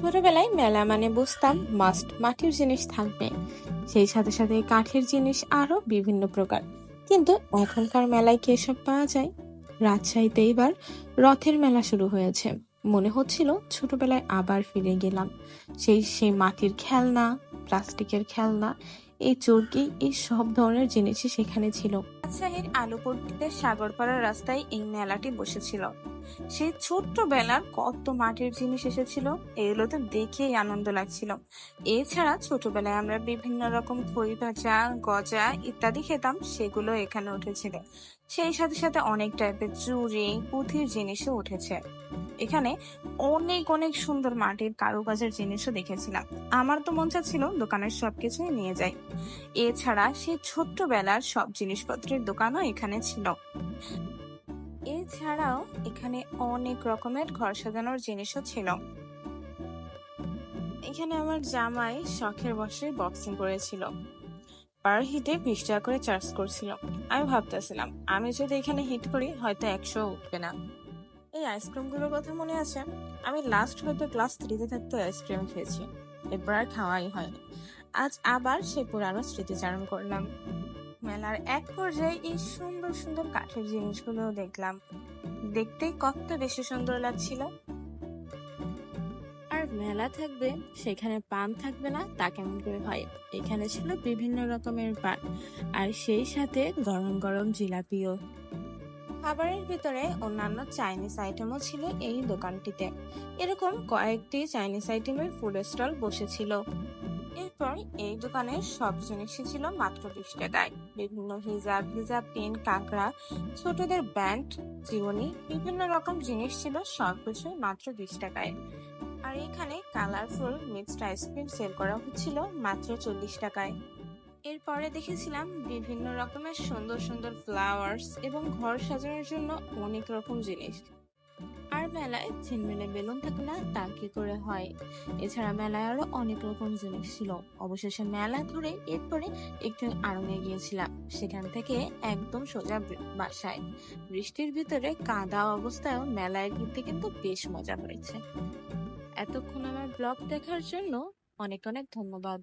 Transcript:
ছোটবেলায় মেলা মানে বুঝতাম মাস্ট মাটির জিনিস থাকবে, সেই সাথে সাথে কাঠের জিনিস আরো বিভিন্ন প্রকার। কিন্তু এখনকার মেলায় কি এসব পাওয়া যায়? রাজশাহীতে এবার রথের মেলা শুরু হয়েছে। মনে হচ্ছিল ছোটবেলায় আবার ফিরে গেলাম। সেই সেই মাটির খেলনা, প্লাস্টিকের খেলনা, এই চরকি, এই সব ধরনের জিনিসই সেখানে ছিল। রাজশাহীর আলুপট্টিতে সাগরপাড়ার রাস্তায় এই মেলাটি বসেছিল। সেই ছোট্টবেলার কত মাটির জিনিস এসেছিল, এগুলো তো দেখেই আনন্দ লাগছিল। এছাড়া ছোটবেলায় আমরা বিভিন্ন রকম খই ভাজা, গজা ইত্যাদি খেতাম, সেগুলো এখানে উঠেছিল। সেই সাথে সাথে অনেক টাইপের চুড়ি, পুঁথির জিনিসও উঠেছে। এখানে অনেক অনেক সুন্দর মাটির কারুকাজের জিনিসও দেখেছিলাম। আমার তো মন চাচ্ছিল দোকানের সবকিছুই নিয়ে যাই। এছাড়া সেই ছোট্টবেলার সব জিনিসপত্রের দোকানও এখানে ছিল। এছাড়াও এখানে অনেক রকমের ঘর সাজানোর জিনিসও ছিল। এখানে আমার জামাই শখের বশে বক্সিং করেছিল, পার হিটে 20 টাকা করে চার্জ করছিল। আমি ভাবতেছিলাম আমি যদি এখানে হিট করি হয়তো 100 উঠবে না। এই আইসক্রিম গুলোর কথা মনে আছে? আমি লাস্ট হয়তো ক্লাস 3-তে থাকতে আইসক্রিম খেয়েছি, এরপর আর খাওয়াই হয়নি। আজ আবার সে পুরানো স্মৃতিচারণ করলাম। মেলার এক পর্যায়ে এই সুন্দর সুন্দর কাঠের জিনিসগুলো দেখলাম, দেখতে কত বেশি সুন্দর লাগছিল। আর মেলা থাকবে সেখানে পান থাকবে না তা কেমন করে হয়? এখানে ছিল বিভিন্ন রকমের পান, আর সেই সাথে গরম গরম জিলাপিও। খাবারের ভিতরে অন্যান্য চাইনিজ আইটেমও ছিল এই দোকানটিতে। এরকম কয়েকটি চাইনিজ আইটেমের ফুড স্টল বসেছিল। এরপর এই দোকানের সব জিনিসই ছিল মাত্র 20 টাকায়। বিভিন্ন হিজাব, হিজাব পিন, কাঁকড়া, ছোটদের ব্যান্ড, জীবনী, বিভিন্ন রকম জিনিস ছিল, সবকিছু মাত্র 20 টাকায়। আর এখানে কালারফুল মিক্সড আইসক্রিম সেল করা হচ্ছিল মাত্র 40 টাকায়। এরপরে দেখেছিলাম বিভিন্ন রকমের সুন্দর সুন্দর ফ্লাওয়ার্স এবং ঘর সাজানোর জন্য অনেক রকম জিনিস। আর মেলায় ঝিলমিলে বেলুন থাকে না, তা কি করে হয়? এছাড়া মেলায় আরো অনেক রকম জিনিস ছিল। অবশেষে মেলা ঘুরে এরপরে একটু আড়ঙে গিয়েছিলাম, সেখান থেকে একদম সোজা বাসায়। বৃষ্টির ভিতরে কাদা অবস্থায় মেলায় ঘুরতে কিন্তু বেশ মজা হয়েছে। এতক্ষণ আমার ব্লগ দেখার জন্য অনেক অনেক ধন্যবাদ।